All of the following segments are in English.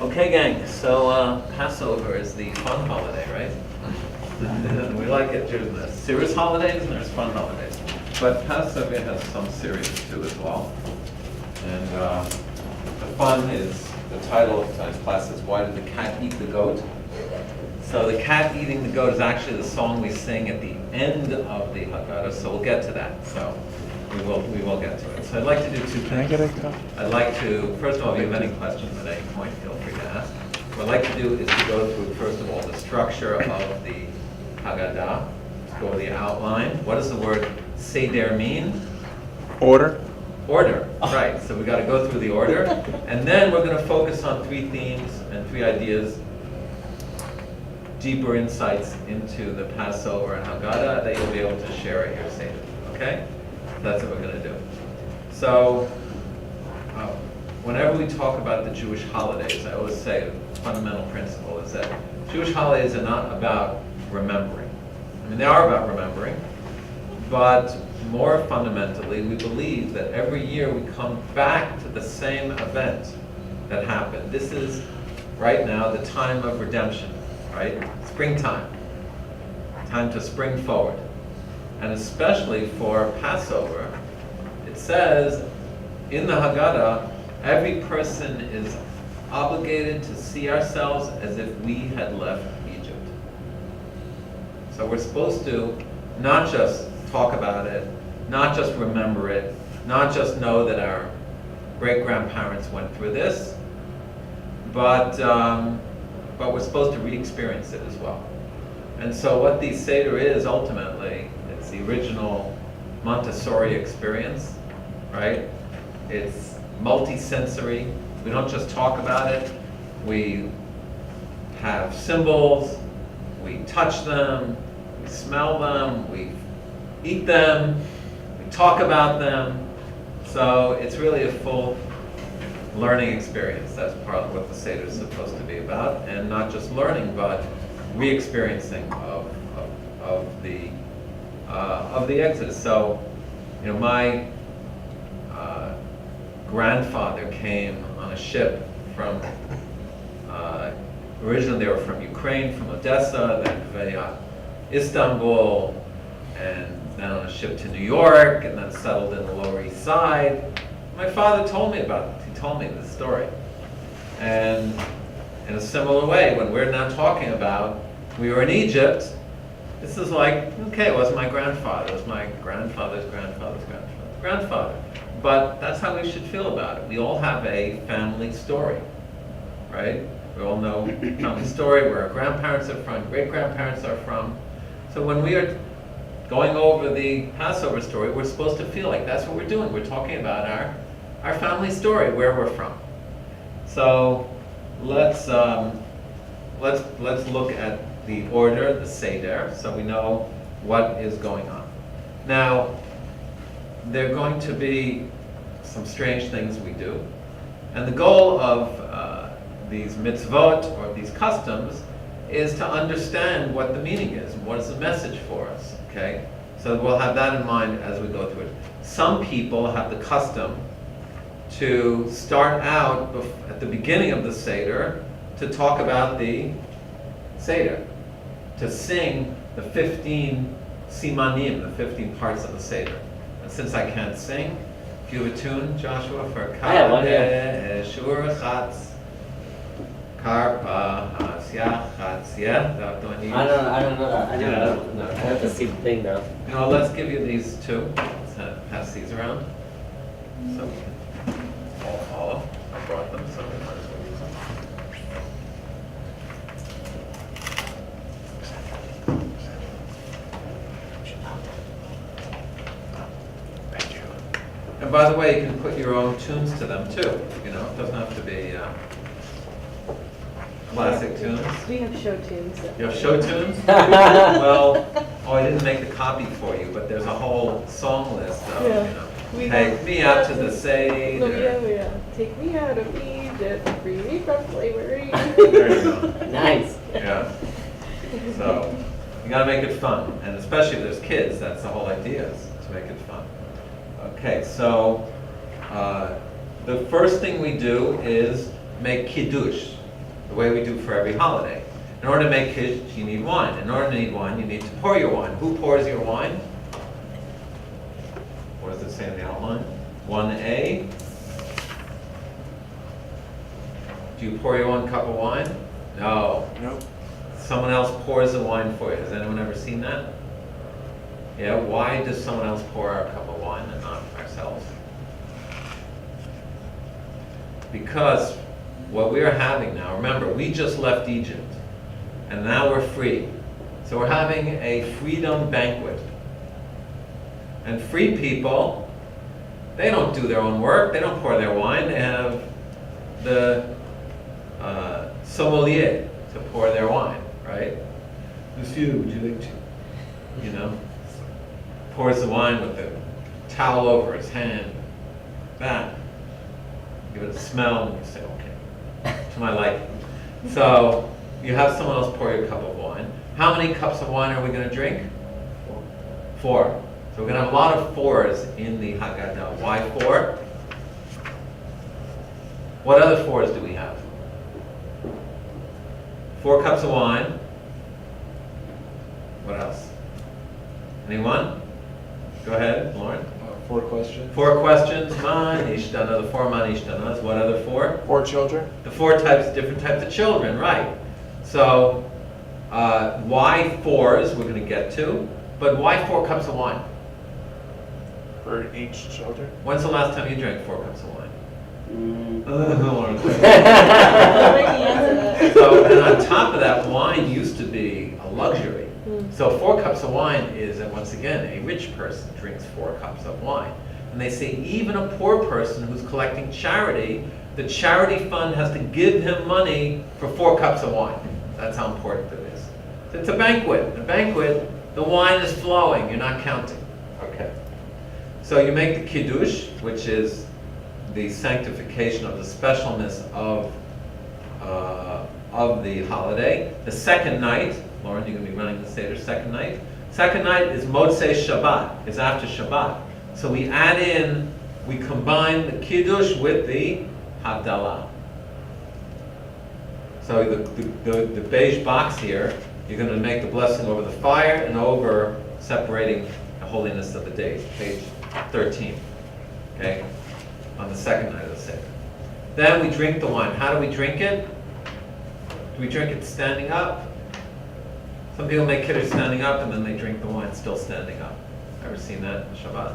Okay, gang, so Passover is the fun holiday, right? We like it. There's serious holidays and there's fun holidays. But Passover has some serious too as well. And the fun is, the title of tonight's class is Why Did the Cat Eat the Goat? So the cat eating the goat is actually the song we sing at the end of the Haggadah, so we'll get to that. So we will get to it. So I'd like to do two things. Can I get a cup? I'd like to, first of all, if you have any questions at any point, feel free to ask. What I'd like to do is to go through, first of all, the structure of the Haggadah. Let's go over the outline. What does the word Seder mean? Order? Order, right. So we got to go through the order. And then we're going to focus on three themes and three ideas, deeper insights into the Passover and Haggadah that you'll be able to share at your Seder. Okay? That's what we're going to do. So, whenever we talk about the Jewish holidays, I always say a fundamental principle is that Jewish holidays are not about remembering. I mean, they are about remembering, but more fundamentally, we believe that every year we come back to the same event that happened. This is, right now, the time of redemption, right? Springtime. Time to spring forward. And especially for Passover, it says in the Haggadah, every person is obligated to see ourselves as if we had left Egypt. So we're supposed to not just talk about it, not just remember it, not just know that our great-grandparents went through this, but we're supposed to re-experience it as well. And so what the Seder is ultimately, it's the original Montessori experience, right? It's multi-sensory. We don't just talk about it. We have symbols, we touch them, we smell them, we eat them, we talk about them. So it's really a full learning experience. That's part of what the Seder is supposed to be about. And not just learning, but re-experiencing of the Exodus. So, you know, my grandfather came on a ship from, originally they were from Ukraine, from Odessa, then via Istanbul, and then on a ship to New York, and then settled in the Lower East Side. My father told me about it. He told me this story. And in a similar way, when we're now talking about, we were in Egypt, this is like, okay, it wasn't my grandfather, it was my grandfather's grandfather's grandfather. But that's how we should feel about it. We all have a family story, right? We all know family story, where our grandparents are from, great-grandparents are from. So when we are going over the Passover story, we're supposed to feel like that's what we're doing. We're talking about our family story, where we're from. So let's look at the order, the Seder, so we know what is going on. Now, there are going to be some strange things we do, and the goal of these mitzvot, or these customs, is to understand what the meaning is, and what is the message for us, okay? So we'll have that in mind as we go through it. Some people have the custom to start out at the beginning of the Seder to talk about the Seder, to sing the 15 simanim, the 15 parts of the Seder. And since I can't sing, if you have a tune, Joshua, for I have one, yeah. Shur Chatz, Karpa, Hasya, Chatzia. I don't know that. I don't know. I have to see the thing though. You know, let's give you these two. Let's pass these around. So we can all follow. I brought them, so we might as well use them. Thank you. And by the way, you can put your own tunes to them too. You know, it doesn't have to be classic tunes. We have show tunes. You have show tunes? Well, I didn't make the copy for you, but there's a whole song list of, Yeah. you know, We take have- me out to the Seder. Yeah. Take me out of Egypt, free me from slavery. There you go. Nice. Yeah. So, you gotta make it fun, and especially if there's kids, that's the whole idea, is to make it fun. Okay, so the first thing we do is make kiddush. the way we do for every holiday. In order to make kiddush, you need wine. In order to need wine, you need to pour your wine. Who pours your wine? What does it say in the outline? 1A. Do you pour your 1 cup of wine? No. Nope. Someone else pours the wine for you. Has anyone ever seen that? Yeah, why does someone else pour our cup of wine and not ourselves? Because what we are having now, remember, we just left Egypt, and now we're free. So we're having a freedom banquet. And free people, they don't do their own work, they don't pour their wine, they have the sommelier to pour their wine, right? Monsieur, would you like to? You know? Pours the wine with the towel over his hand. That. Give it a smell, and you say, okay, to my liking. So, you have someone else pour your cup of wine. How many cups of wine are we going to drink? 4. So we're going to have a lot of 4s in the Haggadah. Why 4? What other 4s do we have? 4 cups of wine. What else? Anyone? Go ahead, Lauren. 4 questions. 4 questions. Man ishtana, the 4 man ishtanas. What other 4? 4 children? The 4 types, different types of children, right? So, why 4s we're going to get to, but why 4 cups of wine? For each children? When's the last time you drank 4 cups of wine? So, and on top of that, wine used to be a luxury. So 4 cups of wine is, and once again, a rich person drinks 4 cups of wine. And they say even a poor person who's collecting charity, the charity fund has to give him money for 4 cups of wine. That's how important it is. It's a banquet. A banquet, the wine is flowing, you're not counting. Okay. So you make the kiddush, which is the sanctification of the specialness of the holiday. The second night, Lauren, you're going to be running the Seder second night. Second night is Motzei Shabbat. It's after Shabbat. So we add in, we combine the Kiddush with the Havdalah. So the beige box here, you're going to make the blessing over the fire and over separating the holiness of the days. Page 13. Okay? On the second night of the Seder. Then we drink the wine. How do we drink it? Do we drink it standing up? Some people make kiddush standing up and then they drink the wine still standing up. Ever seen that in Shabbat?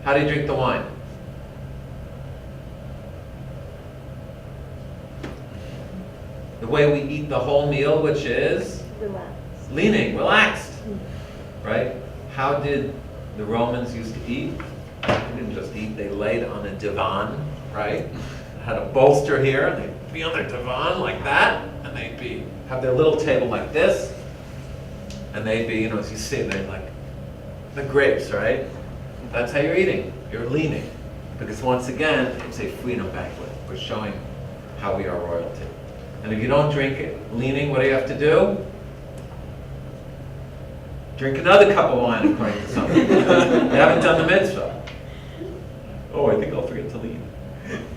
How do you drink the wine? The way we eat the whole meal, which is? Relax. Leaning, relaxed. Right? How did the Romans used to eat? They didn't just eat, they laid on a divan, right? Had a bolster here, and they'd be on their divan like that, and they'd have their little table like this, and they'd be, as you see, they're like the grapes, right? That's how you're eating. You're leaning. Because once again, it's a freedom banquet. We're showing how we are royalty. And if you don't drink it leaning, what do you have to do? Drink another cup of wine, according to some. You haven't done the mitzvah. Oh, I think I'll forget to lean.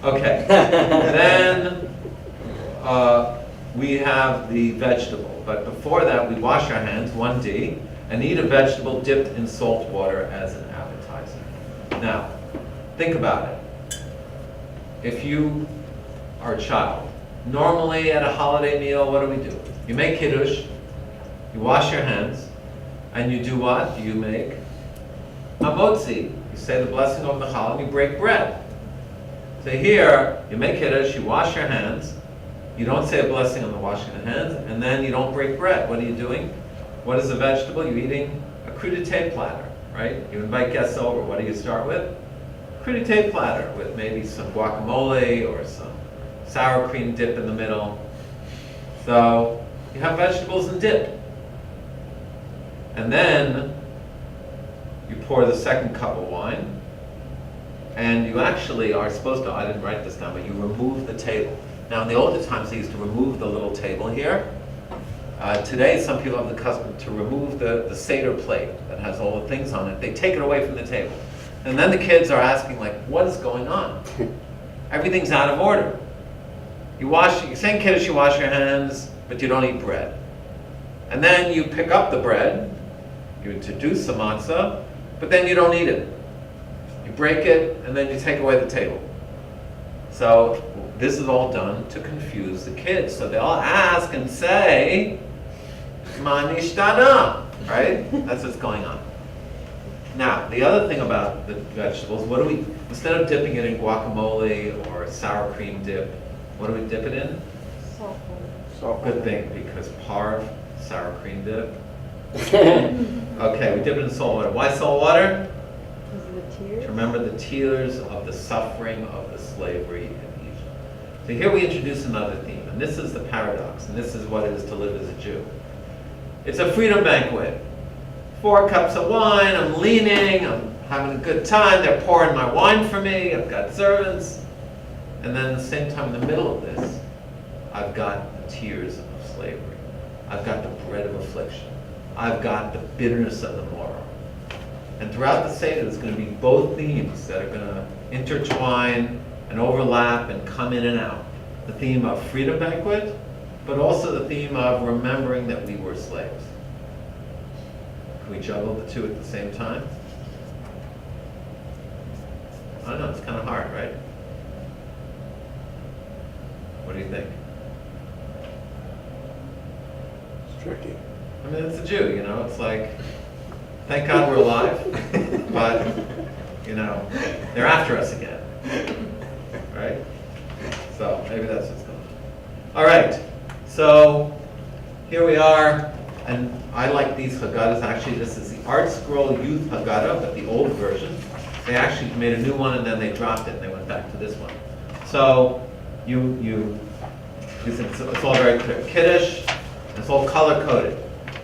Okay. Then we have the vegetable. But before that, we wash our hands, 1D, and eat a vegetable dipped in salt water as an appetizer. Now, think about it. If you are a child, normally at a holiday meal, what do? You make kiddush, you wash your hands, and you do what? You make hamotzi. You say the blessing over the challah, and you break bread. So here, you make kiddush, you wash your hands, you don't say a blessing on the washing of the hands, and then you don't break bread. What are you doing? What is a vegetable? You're eating a crudité platter, right? You invite guests over. What do you start with? Crudité platter with maybe some guacamole or some sour cream dip in the middle. So you have vegetables and dip. And then you pour the second cup of wine, and you actually are supposed to, I didn't write this down, but you remove the table. Now in the older times they used to remove the little table here. Today some people have the custom to remove the Seder plate that has all the things on it. They take it away from the table. And then the kids are asking like, what is going on? Everything's out of order. you say in Kiddush you wash your hands, but you don't eat bread. And then you pick up the bread, you introduce the matzah, but then you don't eat it. You break it, and then you take away the table. So this is all done to confuse the kids. So they'll ask and say, Ma nishtana, right? That's what's going on. Now, the other thing about the vegetables, what do we, instead of dipping it in guacamole or sour cream dip, what do we dip it in? Salt. Salt. Good thing, because parv, sour cream dip. Okay, we dip it in salt water. Why salt water? Because of the To tears? remember the tears of the suffering of the slavery in Egypt. So here we introduce another theme, and this is the paradox, and this is what it is to live as a Jew. It's a freedom banquet. 4 cups of wine, I'm leaning, I'm having a good time, they're pouring my wine for me, I've got servants. And then at the same time, in the middle of this, I've got the tears of slavery. I've got the bread of affliction. I've got the bitterness of the morrow. And throughout the Seder, there's going to be both themes that are going to intertwine and overlap and come in and out. The theme of freedom banquet, but also the theme of remembering that we were slaves. Can we juggle the two at the same time? I don't know, it's kind of hard, right? What do you think? It's tricky. I mean, it's a Jew, you know, it's like, thank God we're alive, but, you know, they're after us again, right? So maybe that's what's going on. All right, so here we are, and I like these Haggadahs. Actually, this is the Art Scroll Youth Haggadah, but the old version. They actually made a new one, and then they dropped it, and they went back to this one. So it's all very clear. Kiddush, it's all color-coded.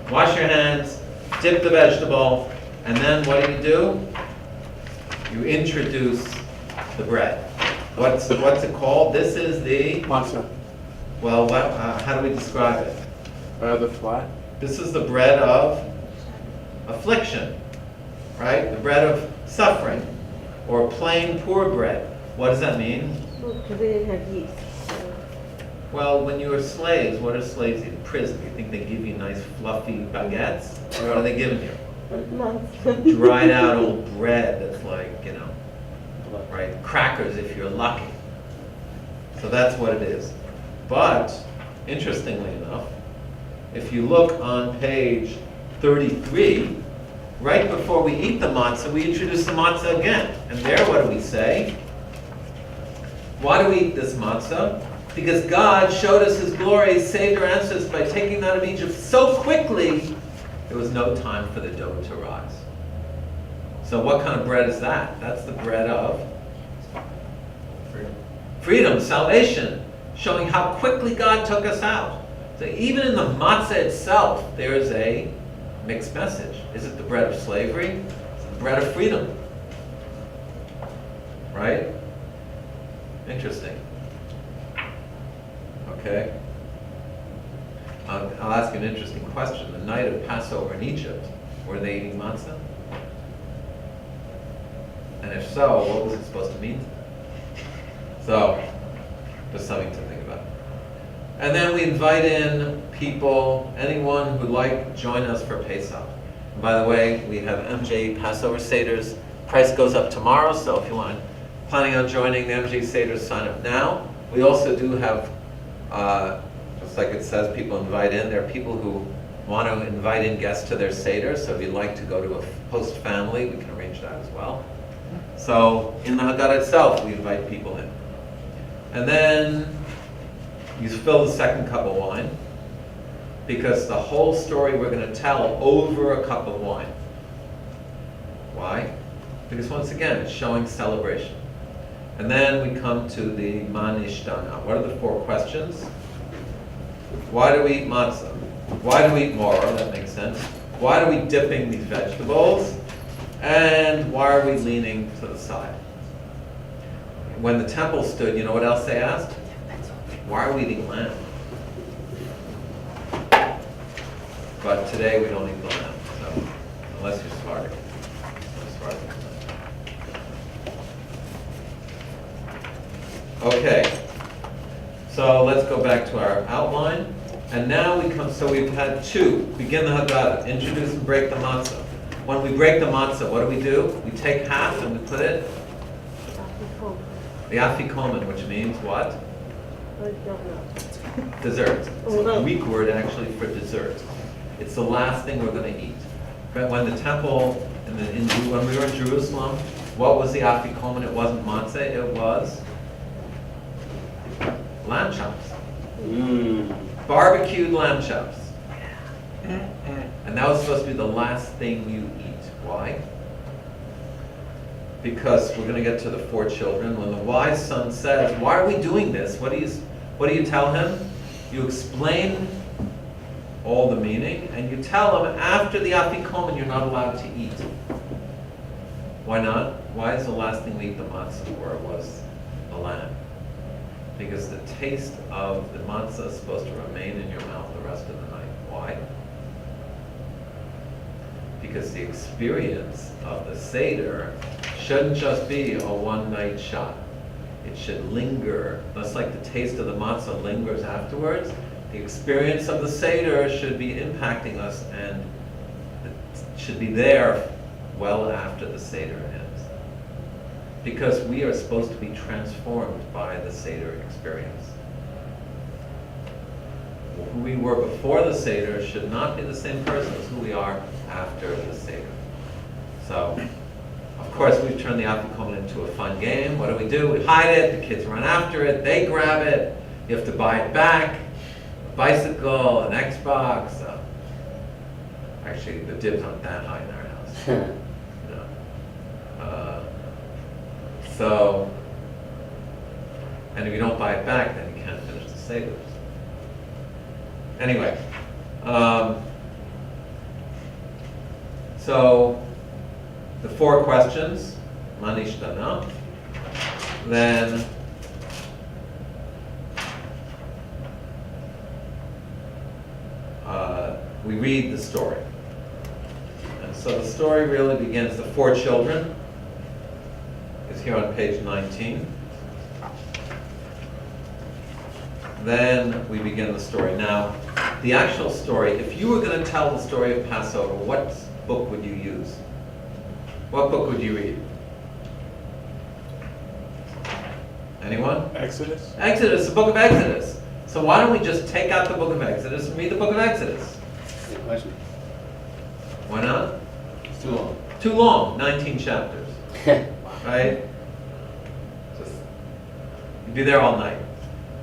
Wash your hands, dip the vegetable, and then what do? You introduce the bread. What's it called? This is the, Matzah. well, how do we describe it? The flat. This is the bread of affliction, right? The bread of suffering, or plain poor bread. What does that mean? Well, because they didn't have yeast. So. Well, when you were slaves, what do slaves eat in prison? You think they give you nice fluffy baguettes? What are they giving you? Nonsense. Dried out old bread that's like, you know, right? Crackers if you're lucky. So that's what it is. But, interestingly enough, if you look on page 33, right before we eat the matzah, we introduce the matzah again. And there, what do we say? Why do we eat this matzah? Because God showed us His glory, saved our ancestors by taking them out of Egypt so quickly, there was no time for the dough to rise. So what kind of bread is that? That's the bread of freedom, salvation, showing how quickly God took us out. So even in the matzah itself, there's a mixed message. Is it the bread of slavery? Is it the bread of freedom? Right? Interesting. Okay. I'll ask you an interesting question. The night of Passover in Egypt, were they eating matzah? And if so, what was it supposed to mean? So, just something to think about. And then we invite in people, anyone who'd like to join us for Pesach. And by the way, we have MJE Passover Seders. Price goes up tomorrow, so if you want, planning on joining the MJE Seders, sign up now. We also do have, just like it says, people invite in. There are people who want to invite in guests to their Seder, so if you'd like to go to a host family, we can arrange that as well. So in the Haggadah itself, we invite people in. And then you fill the second cup of wine, because the whole story we're going to tell over a cup of wine. Why? Because once again, it's showing celebration. And then we come to the Ma nishtana. What are the 4 questions? Why do we eat matzah? Why do we eat maror? That makes sense. Why are we dipping these vegetables? And why are we leaning to the side? When the temple stood, you know what else they asked? Why are we eating lamb? But today we don't eat the lamb, so unless you're Sephardic. Okay, so let's outline. And now we come, so we've had two, begin the Haggadah, introduce and break the matzah. When we break the matzah, what do? We take half and we put it, the afikomen, which means what? I don't know. Dessert. It's Oh, a no. Greek word actually for dessert. It's the last thing we're going to eat. But when the temple, when we were in Jerusalem, what was the afikomen? It wasn't matzah, it was lamb chops. Barbecued lamb chops. And that was supposed to be the last thing you eat. Why? Because we're going to get to the 4 children. When the wise son says, why are we doing this? What do you tell him? You explain all the meaning, and you tell him after the afikomen you're not allowed to eat. Why not? Why is the last thing we eat the matzah, or it was the lamb? Because the taste of the matzah is supposed to remain in your mouth the rest of the night. Why? Because the experience of the Seder shouldn't just be a one-night shot. It should linger, just like the taste of the matzah lingers afterwards. The experience of the Seder should be impacting us, and it should be there well after the Seder ends. Because we are supposed to be transformed by the Seder experience. Who we were before the Seder should not be the same person as who we are after the Seder. So, of course, we've turned the afikomen into a fun game. What do? We hide it, the kids run after it, they grab it, you have to buy it back, a bicycle, an Xbox. Actually, the dibs aren't that high in our house. And if you don't buy it back, then you can't finish the Seder. Anyway, so the 4 questions, manishtana, then we read the story. And so the story really begins, the 4 children is here on page 19. Then we begin the story. Now, the actual story, if you were going to tell the story of Passover, what book would you use? What book would you read? Anyone? Exodus? Exodus, the book of Exodus. So why don't we just take out the book of Exodus and read the book of Exodus? Good question. Why not? It's too long. Too long, 19 chapters, right? Just, you'd be there all night.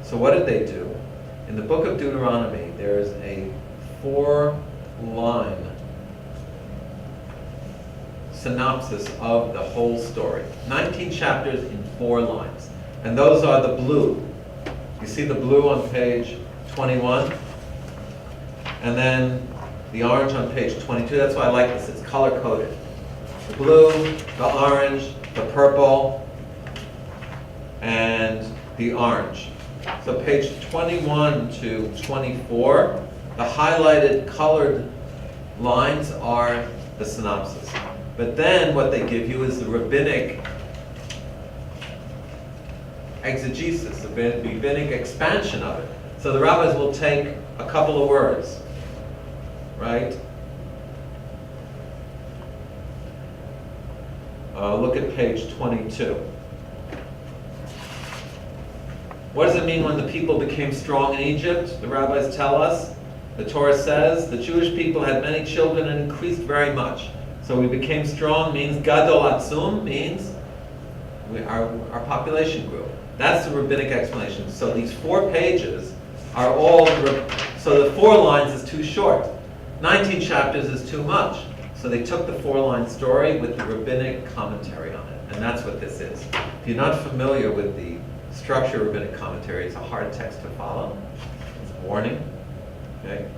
So what did they do? In the book of Deuteronomy, there's a 4-line synopsis of the whole story. 19 chapters in 4 lines. And those are the blue. You see the blue on page 21? And then the orange on page 22. That's why I like this. It's color-coded. The blue, the orange, the purple, and the orange. So page 21 to 24, the highlighted colored lines are the synopsis. But then what they give you is the rabbinic exegesis, the rabbinic expansion of it. So the rabbis will take a couple of words, right? Look at page 22. What does it mean when the people became strong in Egypt? The rabbis tell us, the Torah says, the Jewish people had many children and increased very much. So we became strong means gadol atzum, means our population grew. That's the rabbinic explanation. So these 4 pages are all, so the 4 lines is too short. 19 chapters is too much. So they took the 4-line story with the rabbinic commentary on it. And that's what this is. If you're not familiar with the structure of rabbinic commentary, it's a hard text to follow. It's a warning. Okay?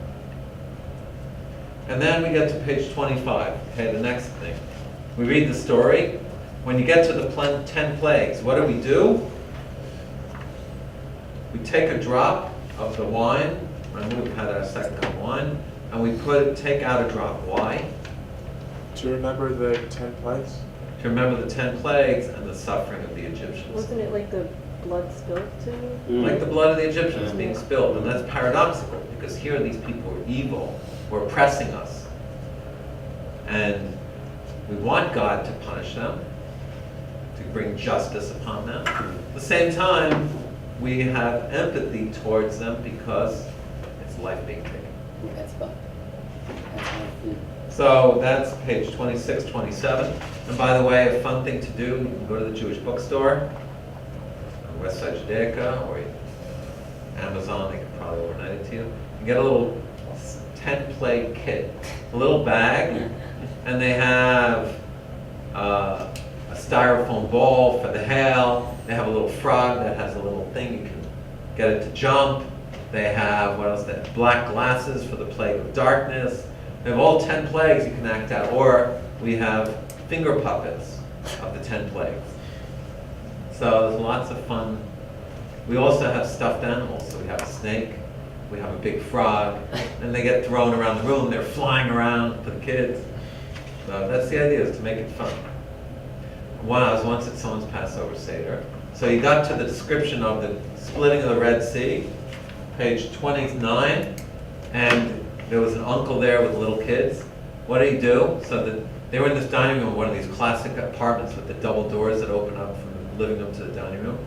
And then we get to page 25. Okay, the next thing. We read the story. When you get to the 10 plagues, what do? We take a drop of the wine. Remember, we've had our second cup of wine. And we take out a drop. Why? To remember the 10 plagues? To remember the 10 plagues and the suffering of the Egyptians. Wasn't it like the blood spilled too? Like the blood of the Egyptians being spilled. And that's paradoxical, because here these people were evil, were oppressing us. And we want God to punish them, to bring justice upon them. At the same time, we have empathy towards them because it's life being taken. That's fun. That's fun. So that's page 26, 27. And by the way, a fun thing to do, you can go to the Jewish bookstore, on West Side Judaica, or Amazon, they can probably overnight it to you. You get a little 10-play kit, a little bag, and they have a styrofoam ball for the hail. They have a little frog that has a little thing, you can get it to jump. They have, what else? They have black glasses for the plague of darkness. They have all 10 plagues you can act out. Or we have finger puppets of the 10 plagues. So there's lots of fun. We also have stuffed animals. So we have a snake, we have a big frog, and they get thrown around the room. They're flying around for the kids. So that's the idea, is to make it fun. I was once at someone's Passover Seder. So you got to the description of the splitting of the Red Sea, page 29, and there was an uncle there with little kids. What did he do? So they were in this dining room, one of these classic apartments with the double doors that open up from the living room to the dining room.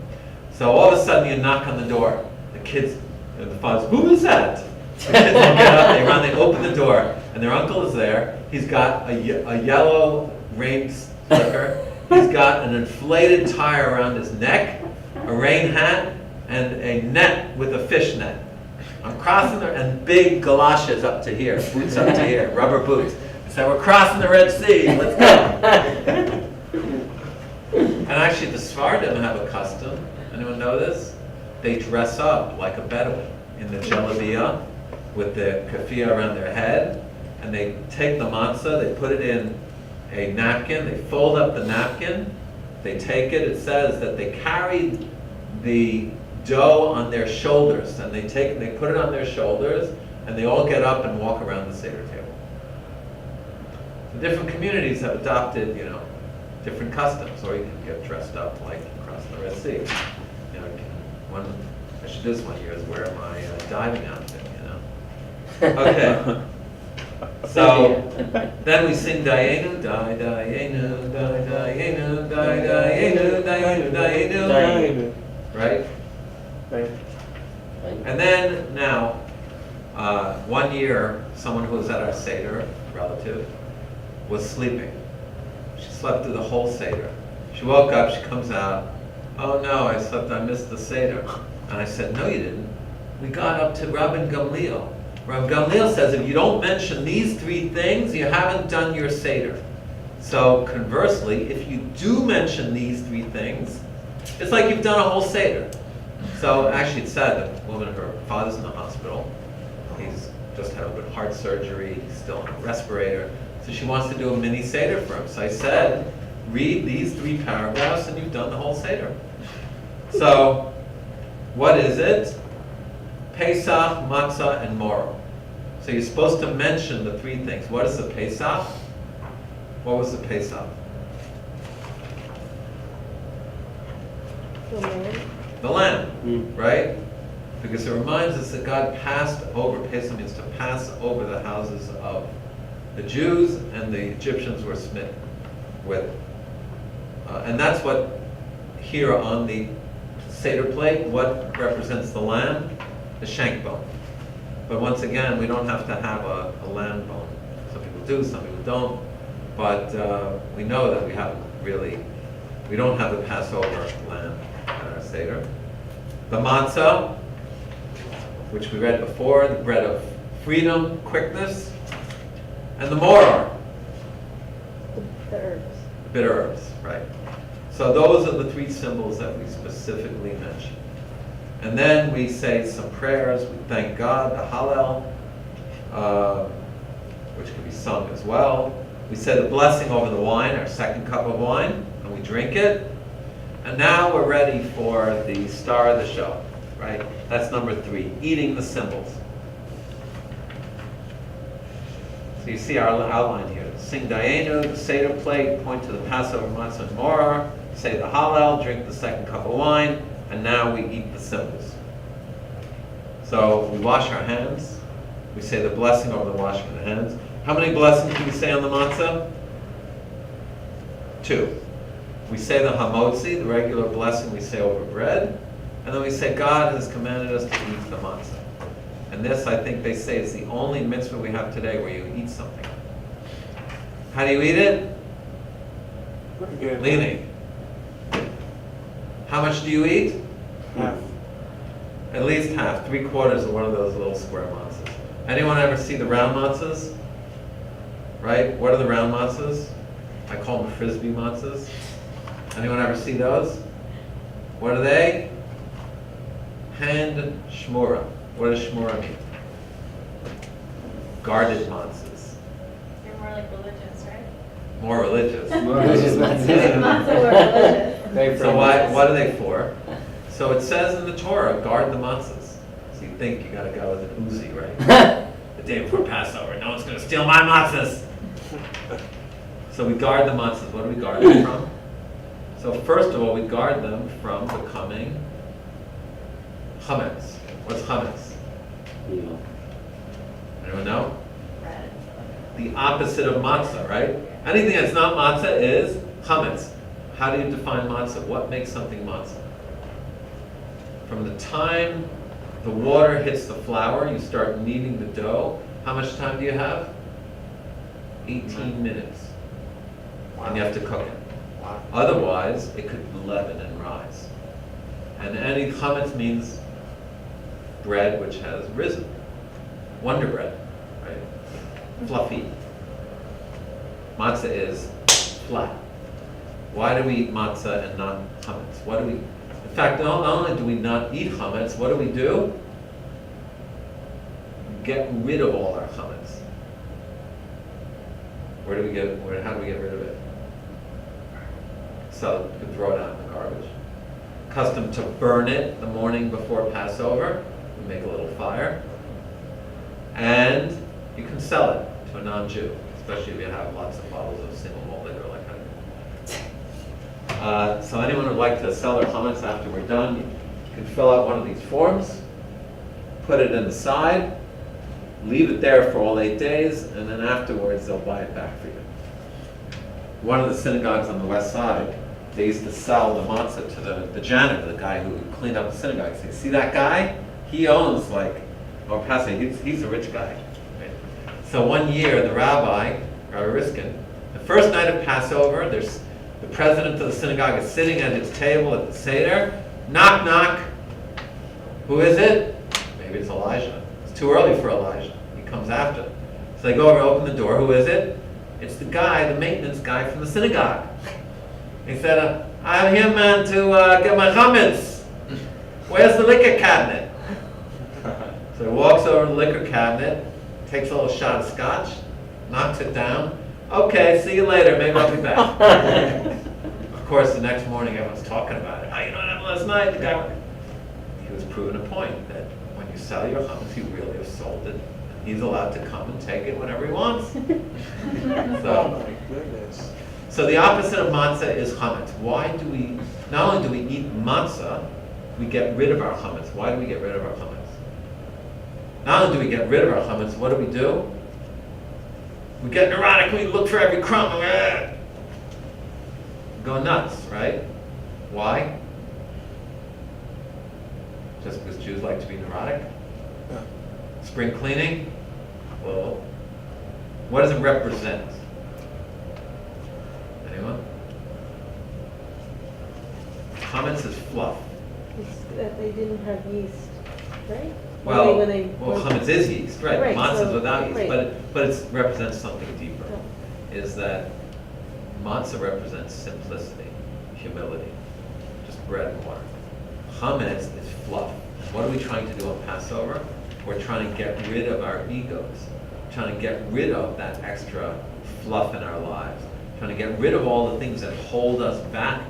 So all of a sudden you knock on the door. The kids, and the father's, who is that? The kids all get up, they run, they open the door, and their uncle is there. He's got a yellow rain slicker. He's got an inflated tie around his neck, a rain hat, and a net with a fish net. I'm crossing there, and big galoshes up to here, boots up to here, rubber boots. So we're crossing the Red Sea, let's go. And actually the Sephardim have a custom, anyone know this? They dress up like a Bedouin in the jalabiya with the keffiyeh around their head, and they take the matzah, they put it in a napkin, they fold up the napkin, they take it, it says that they carry the dough on their shoulders, and they put it on their shoulders, and they all get up and walk around the Seder table. The different communities have adopted, different customs, or you can get dressed up like crossing the Red Sea. I should do this one year is wear my diving outfit, Okay. So then we sing Dayenu, Day, Dayenu, Day, Dayenu, Day, Dayenu, Dayenu, Dayenu. Right? Right. And then now, one year, someone who was at our Seder, relative, was sleeping. She slept through the whole Seder. She woke up, she comes out, oh no, I missed the Seder. And I said, no you didn't. We got up to Rabbi Gamliel. Rabbi Gamliel says if you don't mention these three things, you haven't done your Seder. So conversely, if you do mention these three things, it's like you've done a whole Seder. So actually it's sad, the woman, her father's in the hospital. He's just had open heart surgery, he's still on a respirator. So she wants to do a mini Seder for him. So I said, read these three paragraphs and you've done the whole Seder. So, what is it? Pesach, Matzah, and Morah. So you're supposed to mention the three things. What is the Pesach? What was the Pesach? The Lord. The lamb, right? Because it reminds us that God passed over, Pesach means to pass over the houses of the Jews, and the Egyptians were smitten with. And that's what, here on the Seder plate, what represents the lamb? The shank bone. But once again, we don't have to have a lamb bone. Some people do, some people don't. But we know that we don't have the Passover lamb at our Seder. The matzah, which we read before, the bread of freedom, quickness, and the moror, The herbs. the bitter herbs, right? So those are the three symbols that we specifically mentioned. And then we say some prayers, we thank God, the Hallel, which can be sung as well. We say the blessing over the wine, our second cup of wine, and we drink it. And now we're ready for the star of the show, right? That's number 3, eating the symbols. So you see our outline here. Sing Dayenu, the Seder plate, point to the Passover matzah and moror, say the Hallel, drink the second cup of wine, and now we eat the symbols. So we wash our hands. We say the blessing over the washing of the hands. How many blessings do we say on the matzah? 2. We say the hamotzi, the regular blessing we say over bread, and then we say God has commanded us to eat the matzah. And this, I think they say, is the only mitzvah we have today where you eat something. How do you eat it? Again, Leaning. How much do you eat? half. At least half, 3/4 of one of those little square matzahs. Anyone ever see the round matzahs? Right? What are the round matzahs? I call them frisbee matzahs. Anyone ever see those? What are they? Hand shmura. What does shmura mean? Guarded matzahs. You're more like religious, right? More religious. Religious matzah. Matzah were religious. Very So what friendly. are they for? So it says in the Torah, guard the matzahs. So you think you gotta go with an Uzi, right? The day before Passover, no one's gonna steal my matzahs. So we guard the matzahs. What do we guard them from? So first of all, we guard them from becoming chametz. What's chametz? Evil. Anyone know? Bread. The opposite of matzah, right? Anything that's not matzah is chametz. How do you define matzah? What makes something matzah? From the time the water hits the flour, you start kneading the dough. How much time do you have? 18 minutes. And you have to cook it. Wow. Otherwise, it could leaven and rise. And any chametz means bread which has risen. Wonder bread, right? Fluffy. Matzah is flat. Why do we eat matzah and not chametz? What do we? In fact, not only do we not eat chametz, what do? Get rid of all our chametz. How do we get rid of it? So you can throw it out in the garbage. Custom to burn it the morning before Passover. We make a little fire. And you can sell it to a non-Jew, especially if you have lots of bottles of single malt liquor like I do. So anyone who would like to sell their chametz after we're done, you can fill out one of these forms, put it in the side, leave it there for all 8 days, and then afterwards they'll buy it back for you. One of the synagogues on the west side, they used to sell the matzah to the janitor, the guy who cleaned up the synagogue. Say, see that guy? He owns or Passover, he's a rich guy. Right? So one year, the Rabbi Riskin, the first night of Passover, there's the president of the synagogue is sitting at his table at the Seder. Knock, knock. Who is it? Maybe it's Elijah. It's too early for Elijah. He comes after. So they go over, open the door. Who is it? It's the guy, the maintenance guy from the synagogue. He said, I'm here, man, to get my chametz. Where's the liquor cabinet? So he walks over to the liquor cabinet, takes a little shot of scotch, knocks it down. Okay, see you later. Maybe I'll be back. Of course, the next morning, everyone's talking about it. Oh, you know what happened last night? The guy, he was proving a point that when you sell your chametz, you really have sold it. He's allowed to come and take it whenever he wants. Oh my goodness. So the opposite of matzah is chametz. Why do we, not only do we eat matzah, we get rid of our chametz. Why do we get rid of our chametz? Not only do we get rid of our chametz, what do? We get neurotic, we look for every crumb. Go nuts, right? Why? Just because Jews like to be neurotic? Yeah. Spring cleaning? Well, what does it represent? Anyone? Chametz is fluff. It's that they didn't have yeast, right? Well, When they- chametz is yeast, right? Right, Matzah is so- without yeast, right. but it represents something deeper. Oh. Is that matzah represents simplicity, humility, just bread and water. Chametz is fluff. What are we trying to do on Passover? We're trying to get rid of our egos, trying to get rid of that extra fluff in our lives, trying to get rid of all the things that hold us back,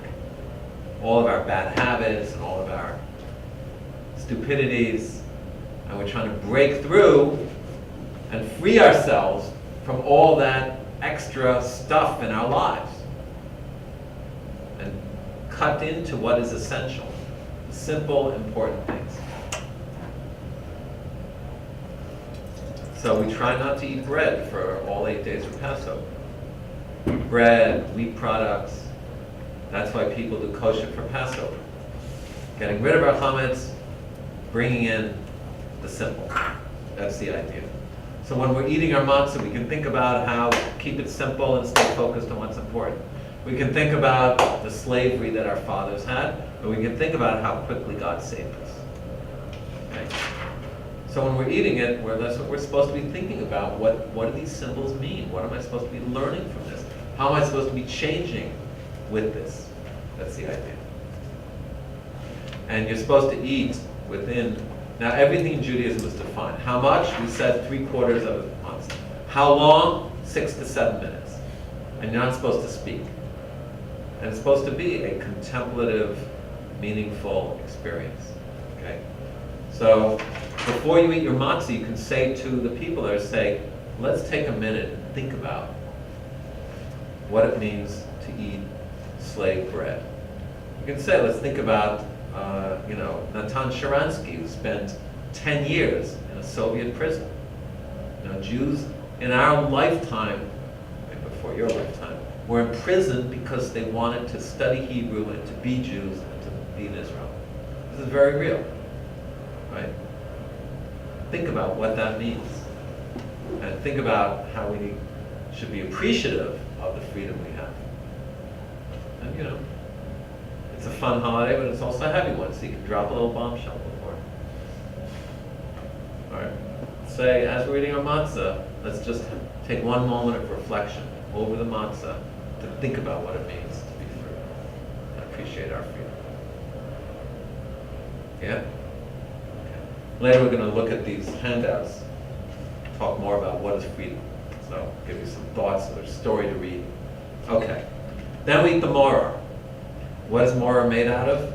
all of our bad habits and all of our stupidities, and we're trying to break through and free ourselves from all that extra stuff in our lives and cut into what is essential. The simple, important things. So we try not to eat bread for all 8 days of Passover. Bread, wheat products, that's why people do kosher for Passover. Getting rid of our chametz, bringing in the simple. That's the idea. So when we're eating our matzah, we can think about how to keep it simple and stay focused on what's important. We can think about the slavery that our fathers had, and we can think about how quickly God saved us. Okay? So when we're eating it, that's what we're supposed to be thinking about. What do these symbols mean? What am I supposed to be learning from this? How am I supposed to be changing with this? That's the idea. And you're supposed to eat within, now everything in Judaism is defined. How much? We said 3/4 of a month. How long? 6 to 7 minutes. And you're not supposed to speak. And it's supposed to be a contemplative, meaningful experience. Okay? So before you eat your matzah, you can say to the people there, say, let's take a minute and think about what it means to eat slave bread. You can say, let's think about, Natan Sharansky, who spent 10 years in a Soviet prison. Jews in our lifetime, maybe before your lifetime, were in prison because they wanted to study Hebrew and to be Jews and to be in Israel. This is very real, right? Think about what that means. And think about how we should be appreciative of the freedom we have. And it's a fun holiday, but it's also a heavy one, so you can drop a little bombshell before. All right. Say, as we're eating our matzah, let's just take one moment of reflection over the matzah to think about what it means to be free and appreciate our freedom. Yeah? Okay. Later we're going to look at these handouts, talk more about what is freedom. So give you some thoughts or a story to read. Okay. Then we eat the maror. What is maror made out of?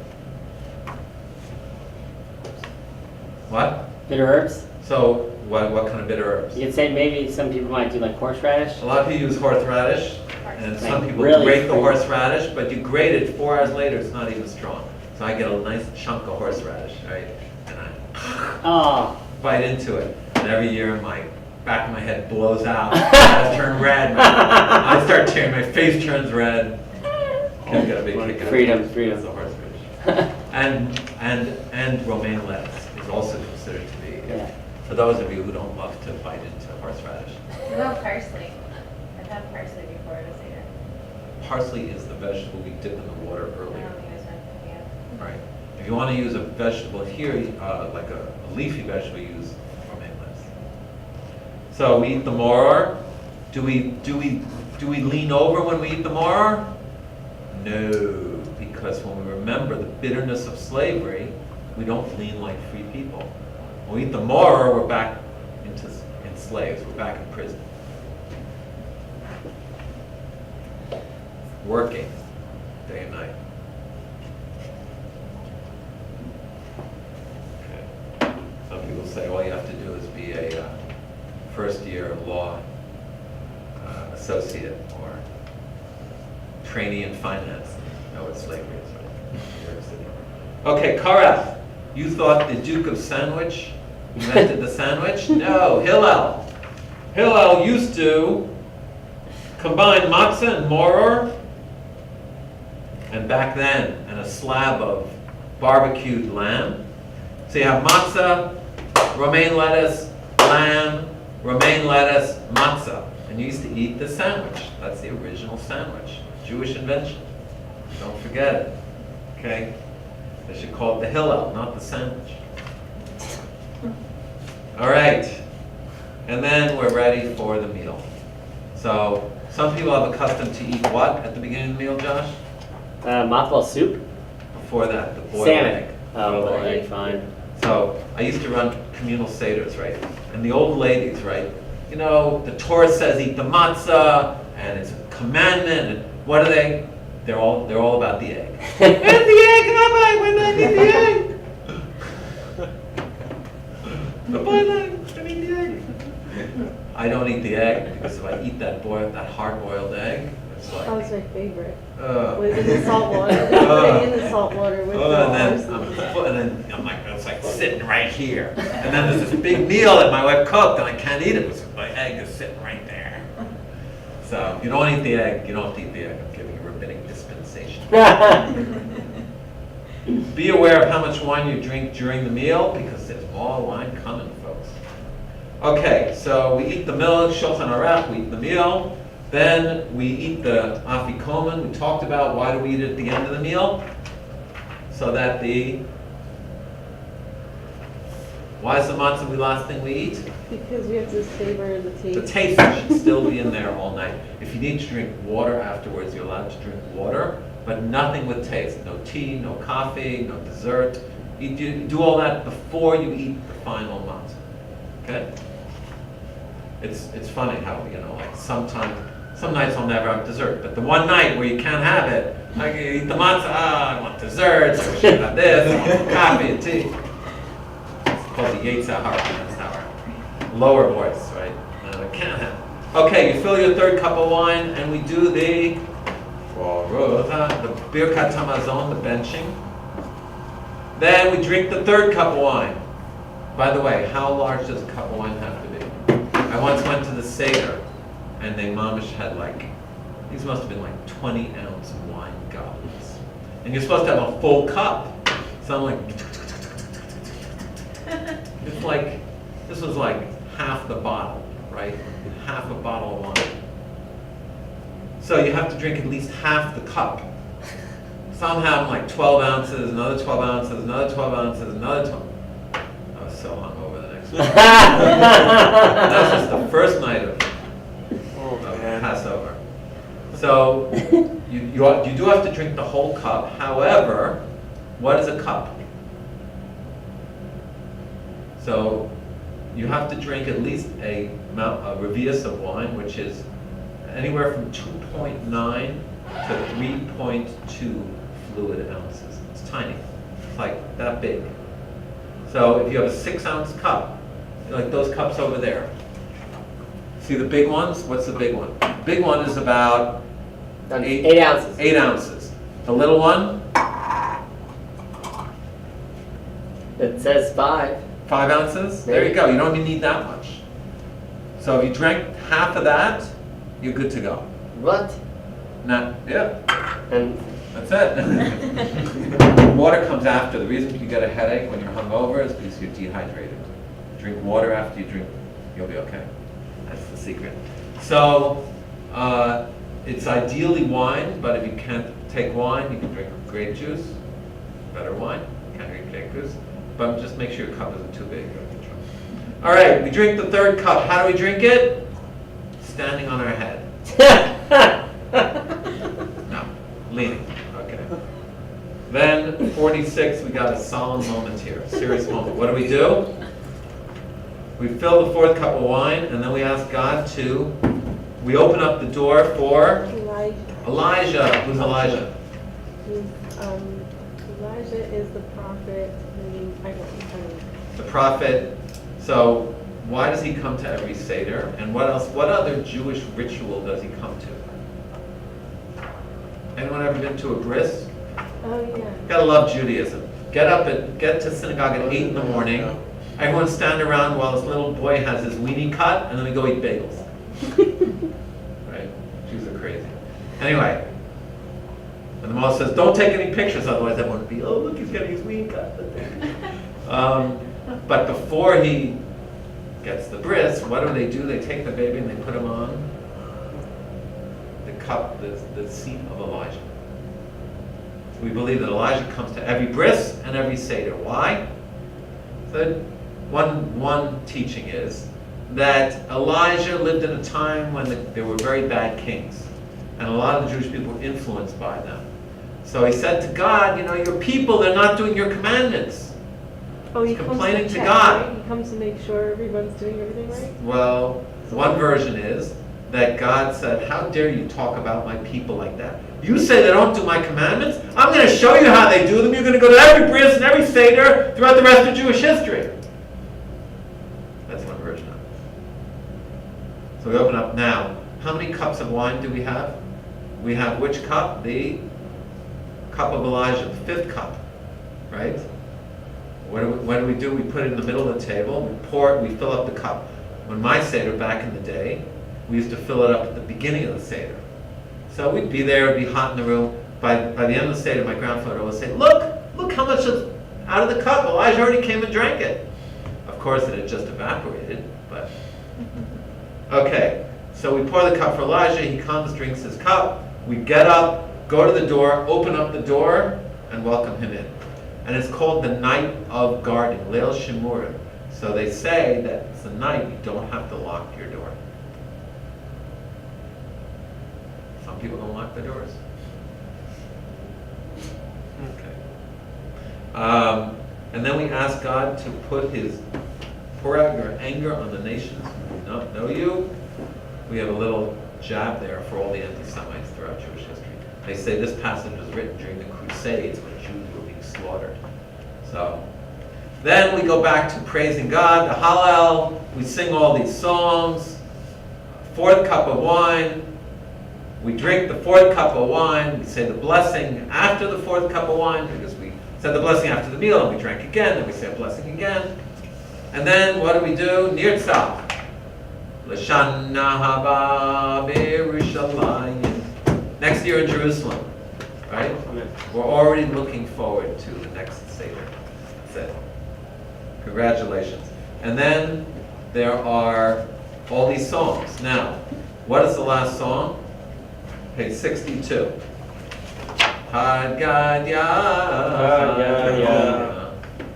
What? Bitter herbs. So what kind of bitter herbs? You could say maybe some people might do like horseradish. A lot of people use horseradish, and some Like people really grate the fruity. horseradish, but you grate it 4 hours later, it's not even strong. So I get a nice chunk of horseradish, right? And I Oh. bite into it, and every year my back of my head blows out, I turn red, I start tearing, my face turns red. Kids get a big kick out of it. Freedom. It's the horseradish. And romaine lettuce is also considered to be, Yeah. for those of you who don't love to bite into horseradish. What about parsley? I've had parsley before at a Seder. Parsley is the vegetable we dip in the water I earlier. don't think it's been, Right. If you want to use a vegetable here, like a leafy vegetable, use romaine lettuce. So we eat the maror. Do we lean over when we eat the maror? No, because when we remember the bitterness of slavery, we don't lean like free people. When we eat the maror, we're back in slaves. We're back in prison. Working day and night. Okay. Some people say all you have to do is be a first-year law associate or trainee in finance. You know what slavery is, right? New York City. Okay, Kareth, you thought the Duke of Sandwich invented the sandwich? No, Hillel. Hillel used to combine matzah and maror, and back then, and a slab of barbecued lamb. So you have matzah, romaine lettuce, lamb, romaine lettuce, matzah. And you used to eat the sandwich. That's the original sandwich. Jewish invention. Don't forget it. Okay? They should call it the Hillel, not the sandwich. All right. And then we're ready for the meal. So some people have a custom to eat what at the beginning of the meal, Josh? Mothball soup. Before that, the boiled Salmon. egg. Oh, Boiled boiled egg, fine. So I used to run communal seders, right? And the old ladies, right? You know, the Torah says eat the matzah, and it's a commandment. And what are they? They're all about the egg. Where's the egg, Rabbi? When did I eat the egg? The boiled egg. I need the egg. I don't eat the egg because if I eat that hard-boiled egg, It's That was like, my favorite. uh, Was in the salt water. They put it in the salt water with the and then I'm like, it's like sitting right here. And then there's this big meal that my wife cooked, and I can't eat it because my egg is sitting right there. So you don't eat the egg. You don't have to eat the egg. I'm giving you rabbinic dispensation. Be aware of how much wine you drink during the meal, because there's more wine coming, folks. Okay, so we eat the milk, shulchan aruch, we eat the meal. Then we eat the afikomen. We talked about why do we eat it at the end of the meal? So that why is the matzah the last thing we eat? Because we have to savor the taste. The taste should still be in there all night. If you need to drink water afterwards, you're allowed to drink water, but nothing with taste. No tea, no coffee, no dessert. You do all that before you eat the final matzah. Okay? It's funny how, like some nights I'll never have dessert, but the one night where you can't have it, I can eat the matzah, I want desserts, I should have this, I want coffee and tea. It's called the Yetzer Hara, that's our lower voice, right? I can't have. Okay, you fill your third cup of wine, and we do the Birkat Hamazon, the benching. Then we drink the third cup of wine. By the way, how large does a cup of wine have to be? I once went to the Seder, and they mamish had these must have been 20-ounce wine goblets. And you're supposed to have a full cup. So I'm like, this was like half the bottle, right? Half a bottle of wine. So you have to drink at least half the cup. Some have 12 ounces, another 12 ounces, another 12 ounces, another 12. I was so hungover the next morning. That's just the first night of Passover. So you do have to drink the whole cup. However, what is a cup? So you have to drink at least a revius of wine, which is anywhere from 2.9 to 3.2 fluid ounces. It's tiny. It's like that big. So if you have a 6-ounce cup, like those cups over there. See the big ones? What's the big one? The big one is about 8 ounces. 8 ounces. The little one? It says 5. 5 ounces? There you go. You don't even need that much. So if you drank half of that, you're good to go. What? Yeah. And That's it. Water comes after. The reason you get a headache when you're hungover is because you're dehydrated. Drink water after you drink, you'll be okay. That's the secret. So it's ideally wine, but if you can't take wine, you can drink grape juice. Better wine. You can't drink grape juice. But just make sure your cup isn't too big. All right, we drink the third cup. How do we drink it? Standing on our head. No, leaning. Okay. Then 46, we got a solemn moment here, a serious moment. What do? We fill the fourth cup of wine, and then we ask God we open up the door for Elijah. Who's Elijah? Elijah is the prophet. I don't know. The prophet. So why does he come to every Seder? And what else? What other Jewish ritual does he come to? Anyone ever been to a bris? Oh yeah. Gotta love Judaism. Get to synagogue at 8 in the morning. Everyone stand around while this little boy has his weenie cut, and then we go eat bagels. Right? Jews are crazy. Anyway, and the Moshe says, don't take any pictures, otherwise everyone will be, oh look, he's getting his weenie cut. But before he gets the bris, what do? They take the baby and they put him on the cup, the seat of Elijah. We believe that Elijah comes to every bris and every Seder. Why? So one teaching is that Elijah lived in a time when there were very bad kings, and a lot of the Jewish people were influenced by them. So he said to God, your people, they're not doing your commandments. Oh, he complaining comes to check, God. Right? He comes to make sure everyone's doing everything right? Well, one version is that God said, how dare you talk about my people like that? You say they don't do my commandments? I'm going to show you how they do them. You're going to go to every bris and every Seder throughout the rest of Jewish history. That's one version of it. So we open up now. How many cups of wine do we have? we have which cup? The cup of Elijah, the fifth cup, right? What do we do? We put it in the middle of the table, we pour it, we fill up the cup. When my Seder, back in the day, we used to fill it up at the beginning of the Seder. So we'd be there, it'd be hot in the room. By the end of the Seder, my grandfather would say, look how much is out of the cup. Elijah already came and drank it. Of course, it had just evaporated, but... Okay, so we pour the cup for Elijah, he comes, drinks his cup, we get up, go to the door, open up the door, and welcome him in. And it's called the night of guarding, Leil Shimurim. So they say that it's the night you don't have to lock your door. Some people don't lock their doors. Okay. And then we ask God to pour out your anger on the nations who do not know you. We have a little jab there for all the anti-Semites throughout Jewish history. They say this passage was written during the Crusades when Jews were being slaughtered. So, then we go back to praising God, the Hallel. We sing all these songs. Fourth cup of wine. We drink the fourth cup of wine. We say the blessing after the fourth cup of wine because we said the blessing after the meal and we drank again. Then we say a blessing again. And then what do? Nirtzach. L'shana haba b'Yerushalayim. Next year in Jerusalem, right? Amen. We're already looking forward to the next Seder. That's it. Congratulations. And then there are all these songs. Now, what is the last song? Page 62. Had Gad Ya.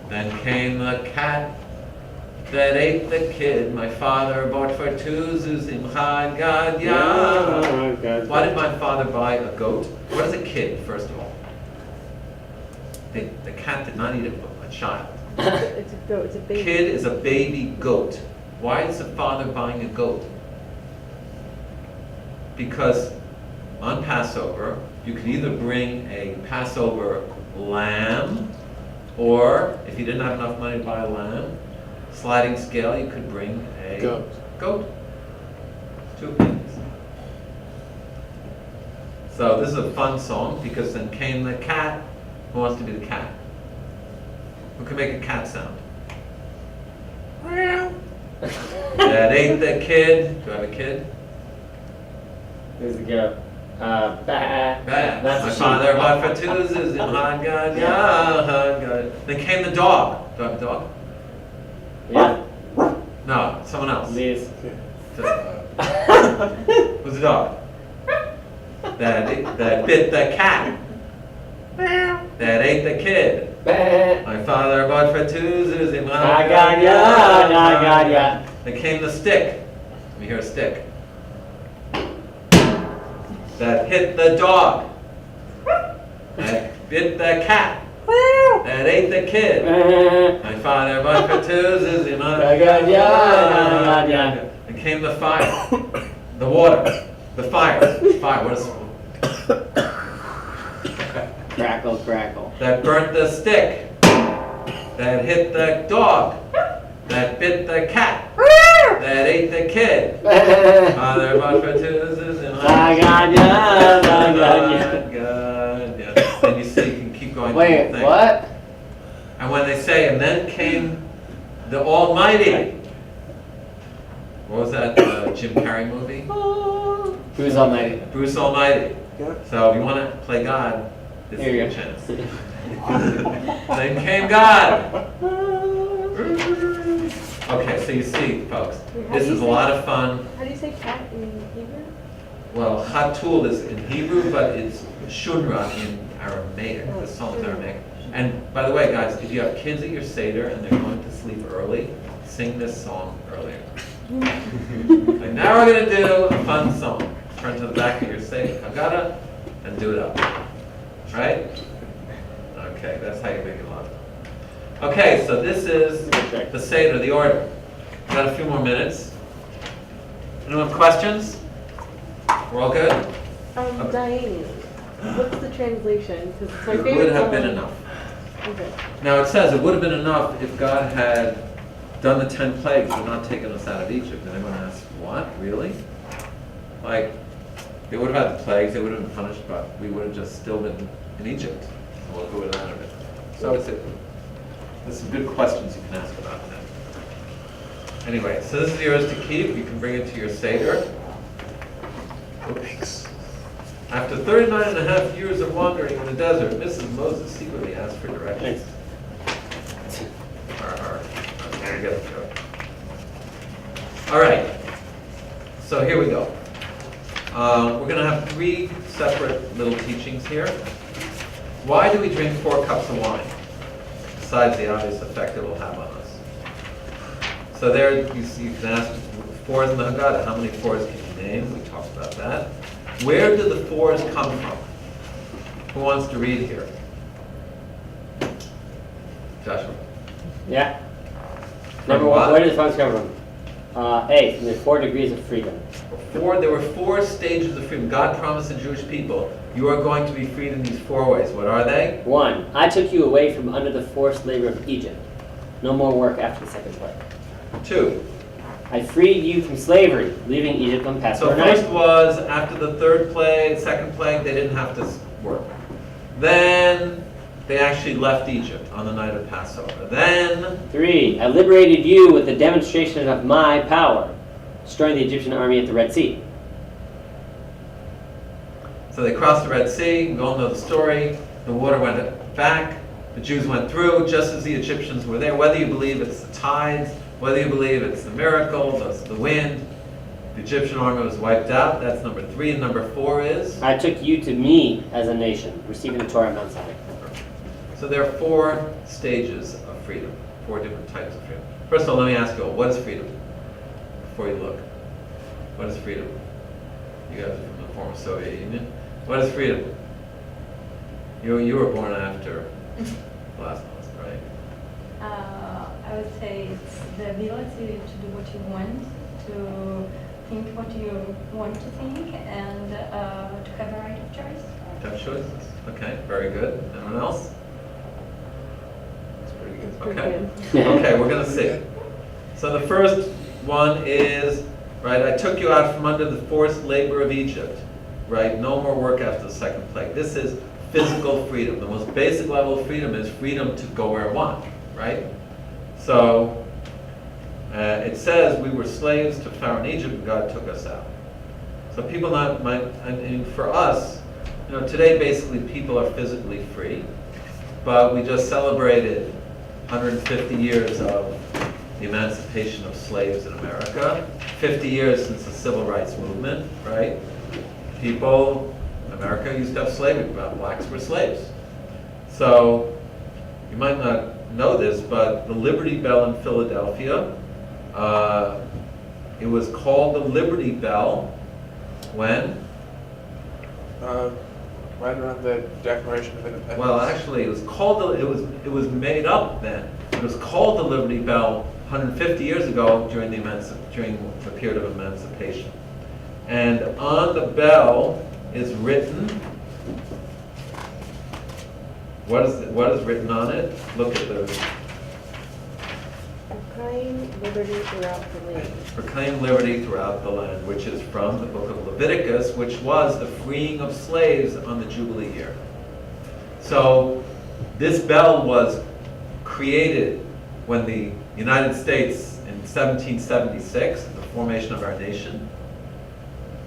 Then came the cat that ate the kid my father bought for 2 zuzim. Had Gad Ya. Why did my father buy a goat? What is a kid, first of all? The cat did not eat a child. It's a goat, it's a baby. Kid is a baby goat. Why is the father buying a goat? Because on Passover, you could either bring a Passover lamb, or if you didn't have enough money to buy a lamb, sliding scale, you could bring a goat. 2 things. So this is a fun song because then came the cat. Who wants to be the cat? Who can make a cat sound? That ate the kid. Do I have a kid? There's a goat. Bah. Bad. That's My a father sheep. bought for 2 zuzim. Had Gad Ya, had Gad. Then came the dog. Do I have a dog? Yeah. No, someone else. Please. Who's the dog? That bit the cat. That ate the kid. Bah. My father bought for 2 zuzim. Had Gad Ya. Then came the stick. Let me hear a stick. That hit the dog. That bit the cat. That ate the kid. My father bought for 2 zuzim. Had Gad Ya. Then came the fire. The water. The fire. Fire. What is Crackle, crackle. that burnt the stick, that hit the dog, that bit the cat, that ate the kid. Father bought for 2 zuzim. Had Gad Ya. And you see, you can keep going. Wait, through the thing. what? And when they say, and then came the Almighty. What was that Jim Carrey movie? Who's almighty? Bruce Almighty. Yeah. So if you want to play God, this is Here your you go. chance. Then came God. Okay, so you see, folks, this is a lot of fun. How do you say cat in Hebrew? Well, Chatul is in Hebrew, but it's Shunra in Aramaic. The song is Aramaic. And by the way, guys, if you have kids at your Seder and they're going to sleep early, sing this song earlier. Like, now we're going to do a fun song. Turn to the back of your Seder Haggadah and do it up. Right? Okay, that's how you make it love. Okay, so this is the Seder, the order. We've got a few more minutes. Anyone have questions? We're all good? Diane. What's the translation? Because it's my It favorite would have song. been enough. Okay. Now it says it would have been enough if God had done the 10 plagues and not taken us out of Egypt. And everyone asks, what? Really? Like, They would have had the plagues, they would have been punished, but we would have just still been in Egypt. And we'll go with that of it. So there's some good questions you can ask about that. Anyway, so this is yours to keep. You can bring it to your Seder. Thanks. After 39 and a half years of wandering in the desert, Mrs. Moses secretly asked for directions. Okay, I get the joke. All right, so here we go. We're going to have 3 separate little teachings here. Why do we drink 4 cups of wine, besides the obvious effect it will have on us? So there you see, you can ask 4s in the Haggadah. How many 4s can you name? We talked about that. Where do the 4s come from? Who wants to read here? Joshua. Yeah. Number what? 1, where did the funds come from? A, from the 4 degrees of freedom. There were 4 stages of freedom. God promised the Jewish people, you are going to be freed in these 4 ways. What are they? 1, I took you away from under the forced labor of Egypt. No more work after the second plague. 2. I freed you from slavery, leaving Egypt on So Passover first night. was, after the 3rd plague, 2nd plague, they didn't have to work. Then they actually left Egypt on the night of Passover. Then 3, I liberated you with the demonstration of my power, destroying the Egyptian army at the Red Sea. So they crossed the Red Sea. We all know the story. The water went back. The Jews went through just as the Egyptians were there. Whether you believe it's the tides, whether you believe it's the miracle, the wind, the Egyptian army was wiped out. That's number 3. And number 4 is? I took you to me as a nation, receiving the Torah on Mount Sinai. So there are 4 stages of freedom, 4 different types of freedom. First of all, let me ask you, what is freedom? Before you look. What is freedom? You guys are from the former Soviet Union. What is freedom? You were born after last month, right? I would say it's the ability to do what you want, to think what you want to think, and to have a right of choice. Tough choices. Okay, very good. Anyone else? That's pretty good. Pretty Okay. good. Okay, we're going to see. So the first one is, right, I took you out from under the forced labor of Egypt, right? No more work after the 2nd plague. This is physical freedom. The most basic level of freedom is freedom to go where I want, right? So it says we were slaves to Pharaoh in Egypt and God took us out. So people and for us, today basically people are physically free, but we just celebrated 150 years of the emancipation of slaves in America, 50 years since the Civil Rights Movement, right? America used to have slavery, blacks were slaves. So, you might not know this, but the Liberty Bell in Philadelphia, it was called the Liberty Bell when? Right around the Declaration of Independence. Well, actually, it was called it was made up then. It was called the Liberty Bell 150 years ago during the period of emancipation. And on the bell is written. What is written on it? Look at the. Proclaim liberty throughout the land. Proclaim liberty throughout the land, which is from the book of Leviticus, which was the freeing of slaves on the Jubilee year. So this bell was created when the United States in 1776, the formation of our nation.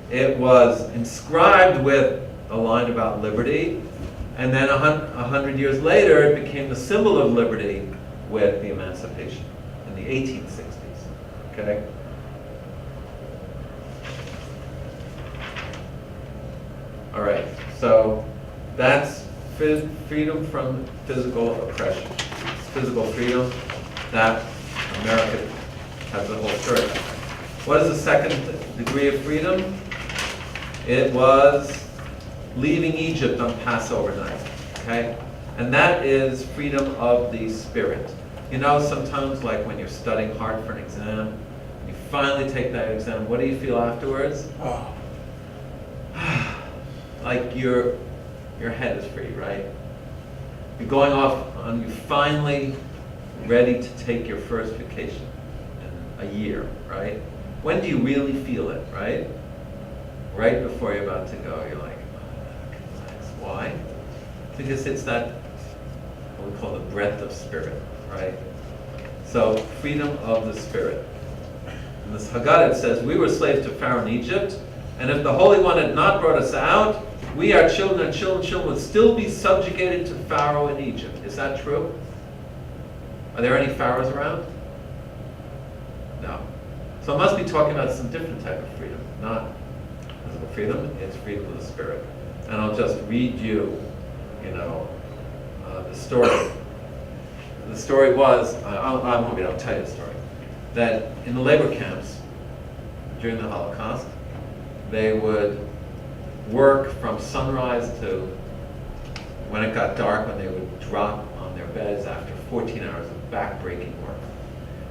It was inscribed with a line about liberty, and then 100 years later it became the symbol of liberty with the emancipation in the 1860s. Okay? All right, so that's freedom from physical oppression. Physical freedom that America has the whole story about. What is the second degree of freedom? It was leaving Egypt on Passover night, okay? And that is freedom of the spirit. Sometimes like when you're studying hard for an exam, you finally take that exam, what do you feel afterwards? Oh, Like your head is free, right? You're going off you're finally ready to take your first vacation in a year, right? When do you really feel it, right? right before you're about to go, you're like, relax. Why? Because it's that, what we call the breath of spirit, right? So, freedom of the spirit. In this Haggadah it says, we were slaves to Pharaoh in Egypt, and if the Holy One had not brought us out, we, our children, and children would still be subjugated to Pharaoh in Egypt. Is that true? Are there any pharaohs around? No. So it must be talking about some different type of freedom, not physical freedom, it's freedom of the spirit. And I'll just read you, the story. The story was, I'll tell you the story, that in the labor camps during the Holocaust, they would work from sunrise to when it got dark, when they would drop on their beds after 14 hours of back-breaking work.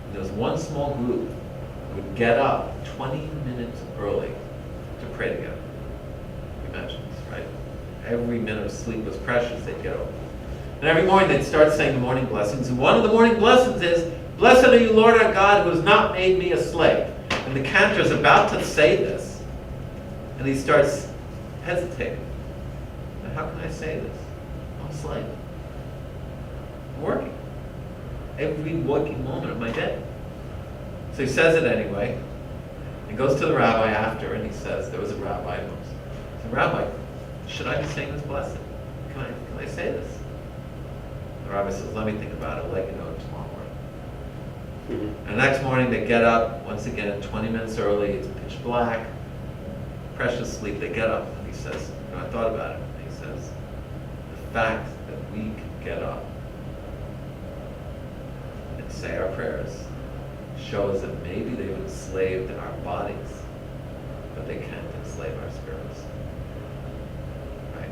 And there was one small group who would get up 20 minutes early to pray together. Imagine this, right? Every minute of sleep was precious, they'd get up. And every morning they'd start saying the morning blessings. And one of the morning blessings is, "Blessed are you, Lord our God, who has not made me a slave." And the cantor is about to say this, and he starts hesitating. Now, how can I say this? I'm a slave. I'm working. Every working moment of my day. So he says it anyway. He goes to the rabbi after, and he says, there was a rabbi who said, "Rabbi, should I be saying this blessing? Can I say this?" The rabbi says, "Let me think about it. I'll let you know tomorrow morning." And the next morning they get up, once again, 20 minutes early, it's pitch black, precious sleep, they get up, and he says, I thought about it, and he says, the fact that we can get up and say our prayers shows that maybe they've enslaved our bodies, but they can't enslave our spirits. Right?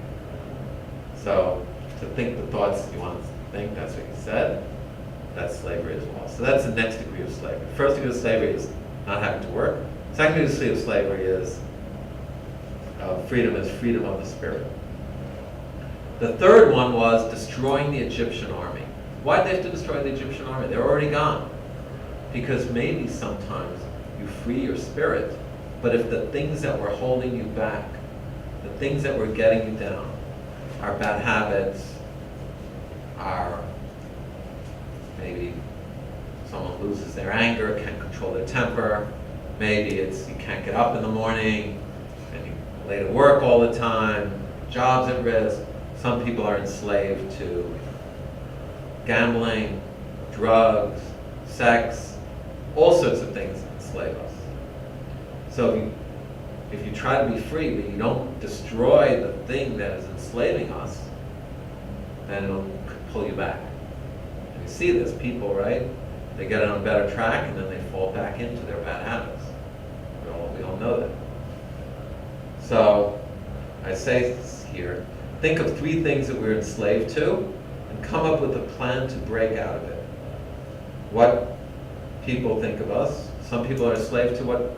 So, to think the thoughts you want to think, that's what he said, that's slavery as well. So that's the next degree of slavery. First degree of slavery is not having to work. Second degree of slavery is freedom of the spirit. The third one was destroying the Egyptian army. Why did they have to destroy the Egyptian army? They're already gone. Because maybe sometimes you free your spirit, but if the things that were holding you back, the things that were getting you down, are bad habits, are maybe someone loses their anger, can't control their temper, maybe it's you can't get up in the morning, and you're late at work all the time, job's at risk. Some people are enslaved to gambling, drugs, sex, all sorts of things enslave us. So if you try to be free, but you don't destroy the thing that is enslaving us, then it'll pull you back. And you see this, people, right? They get on a better track and then they fall back into their bad habits. We all know that. So I say here, think of 3 things that we're enslaved to and come up with a plan to break out of it. What people think of us. Some people are enslaved to what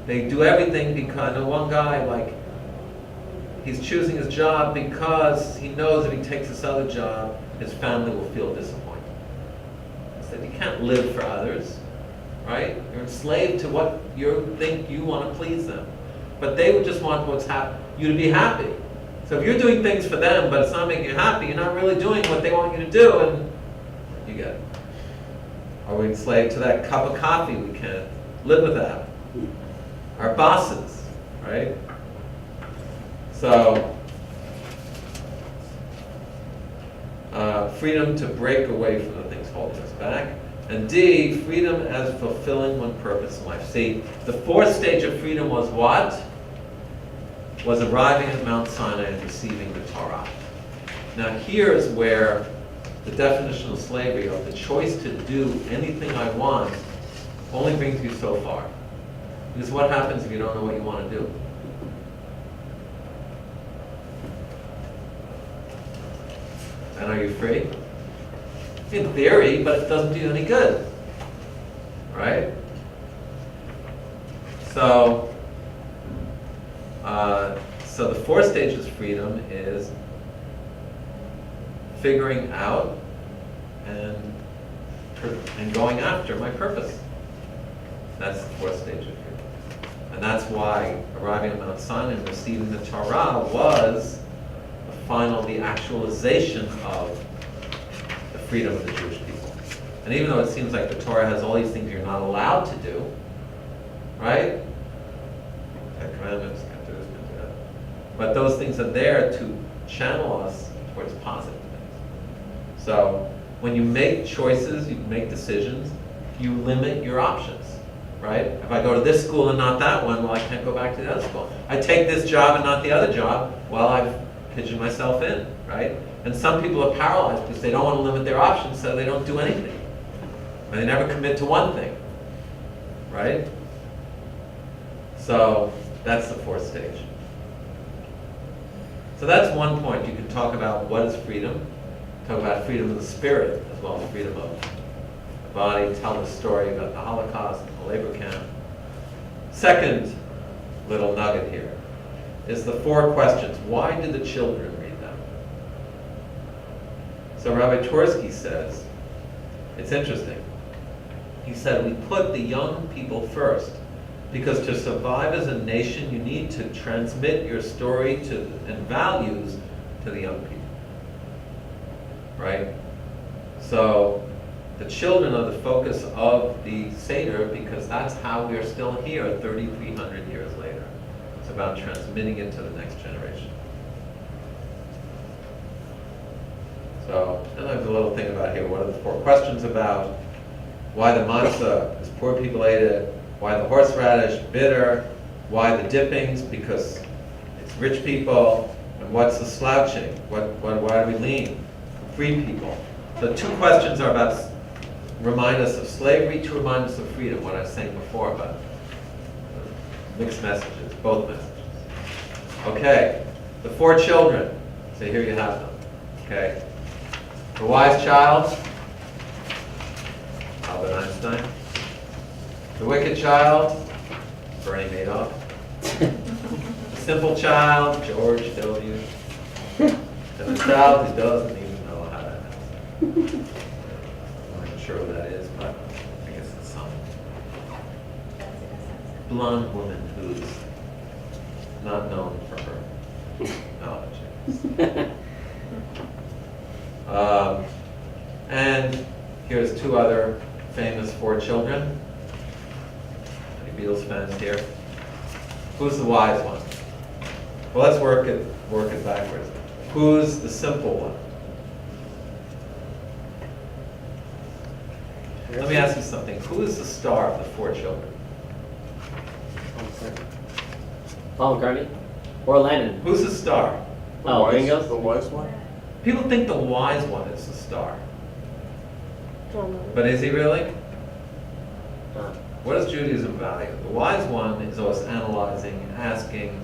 they do everything because, I know one guy, like, he's choosing his job because he knows if he takes this other job, his family will feel disappointed. So you can't live for others, right? You're enslaved to what you think you want to please them. But they would just want you to be happy. So if you're doing things for them, but it's not making you happy, you're not really doing what they want you to do, and you get it. Are we enslaved to that cup of coffee? We can't live without. Our bosses, right? So, freedom to break away from the things holding us back. And D, freedom as fulfilling one purpose in life. See, the 4th stage of freedom was what? Was arriving at Mount Sinai and receiving the Torah. Now here's where the definition of slavery, of the choice to do anything I want, only brings you so far. Because what happens if you don't know what you want to do? And are you free? In theory, but it doesn't do you any good. Right? So the 4th stage of freedom is figuring out and going after my purpose. That's the 4th stage of freedom. And that's why arriving at Mount Sinai and receiving the Torah was the actualization of the freedom of the Jewish people. And even though it seems like the Torah has all these things you're not allowed to do, right? Ten Commandments, can't do this, can't do that. But those things are there to channel us towards positive things. So when you make choices, you make decisions, you limit your options, right? If I go to this school and not that one, well, I can't go back to the other school. I take this job and not the other job, well, I've pigeon myself in, right? And some people are paralyzed because they don't want to limit their options, so they don't do anything. And they never commit to one thing, right? So that's the fourth stage. So that's one point. You can talk about what is freedom, talk about freedom of the spirit as well as freedom of the body, tell the story about the Holocaust, the labor camp. Second little nugget here is the 4 questions. Why did the children read them? So Rabbi Twersky says, it's interesting. He said, we put the young people first because to survive as a nation, you need to transmit your story and values to the young people, right? So the children are the focus of the Seder because that's how we are still here 3,300 years later. It's about transmitting it to the next generation. So, and there's a little thing about here. What are the 4 questions about? Why the matzah? Because poor people ate it. Why the horseradish? Bitter. Why the dippings? Because it's rich people. And what's the slouching? Why do we lean? Free people. So 2 questions are about remind us of slavery, to remind us of freedom. What I was saying before about mixed messages, both messages. Okay, the 4 children. So here you have them. Okay, the wise child, Albert Einstein. The wicked child, Bernie Madoff. The simple child, George W. And the child who doesn't even know how to ask. I'm not sure what that is, but I guess it's some blonde woman who's not known for her knowledge. And here's 2 other famous 4 children. Any Beatles fans here? Who's the wise one? Well, let's work it backwards. Who's the simple one? Let me ask you something. Who is the star of the 4 children? Paul McCartney? Or Lennon? Who's the star? Oh, Ringo? The wise one? People think the wise one is the star. John Lennon. But is he really? Uh, What does Judaism value? The wise one is always analyzing, asking.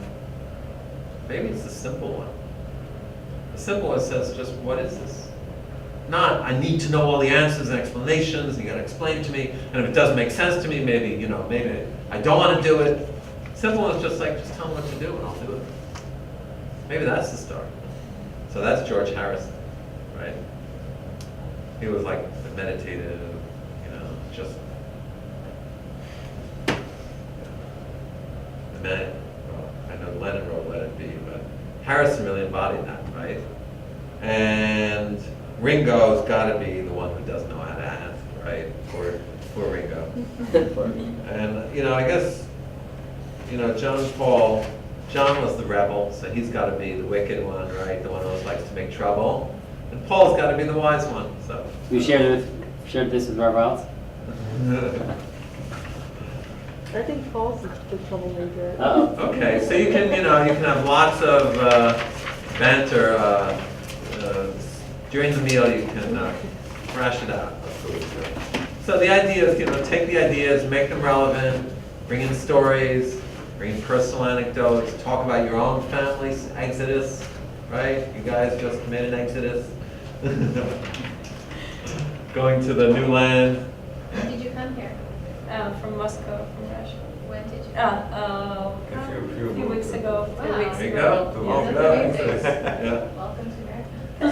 Maybe it's the simple one. The simple one says just, what is this? Not, I need to know all the answers and explanations, and you gotta explain to me, and if it doesn't make sense to me, maybe I don't wanna do it. Simple one is just like, just tell me what to do and I'll do it. Maybe that's the star. So that's George Harrison, right? He was like the meditative, just the man. Well, I know Lennon wrote Let It Be, but Harrison really embodied that, right? And Ringo's got to be the one who doesn't know how to ask, right? Poor Ringo. And I guess John was the rebel, so he's got to be the wicked one, right? The one who always likes to make trouble. And Paul's got to be the wise one. So we shared this with Robert Else? I think Paul's the troublemaker. Uh-oh. Okay, so you can have lots of banter during the meal. You can thrash it out. So the idea is, take the ideas, make them relevant, bring in stories, bring in personal anecdotes, talk about your own family's exodus, right? You guys just made an exodus, going to the new land. When did you come here? From Moscow, from Russia. When did you? A few weeks ago. Wow. Few weeks There you ago. go. Yeah, There you that's go. amazing. Yeah. Welcome to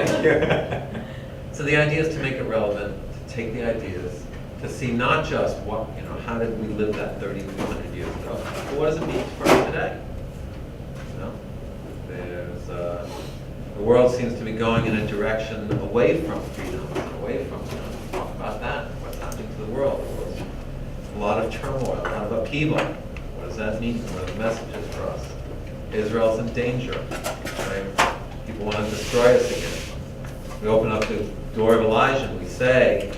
America. So the idea is to make it relevant, to take the ideas, to see not just what, how did we live that 3,200 years ago, but what does it mean for us today? There's, the world seems to be going in a direction away from freedom, away from, talk about that, what's happening to the world. There's a lot of turmoil, a lot of upheaval. What does that mean? What are the messages for us? Israel's in danger, right? People want to destroy us again. We open up the door of Elijah and we say,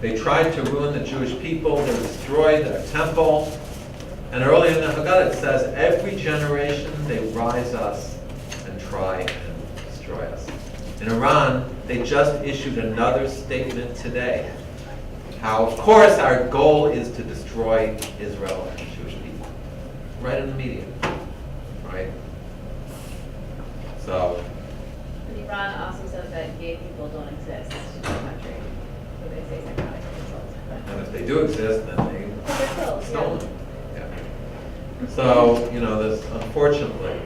they tried to ruin the Jewish people, they destroyed their temple, and earlier in the Haggadah it says, every generation they rise us and try and destroy us. In Iran, they just issued another statement today, how, of course, our goal is to destroy Israel and the Jewish people. Right in the media, right? So, And Iran also says that gay people don't exist in the country. So they say psychotic insults. and if they do exist, then they But they're killed, stole them. Yeah. So, there's unfortunately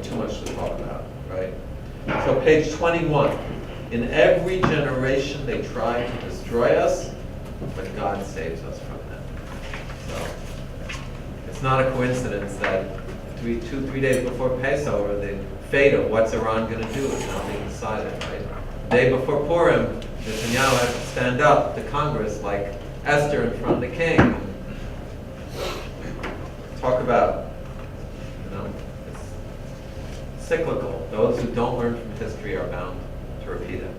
too much to talk about, right? So page 21. In every generation they try to destroy us, but God saves us from them. So it's not a coincidence that 3 days before Passover, the fate of what's Iran going to do is now being decided, right? The day before Purim, Netanyahu has to stand up to Congress like Esther in front of the king. Talk about, it's cyclical. Those who don't learn from history are bound to repeat it.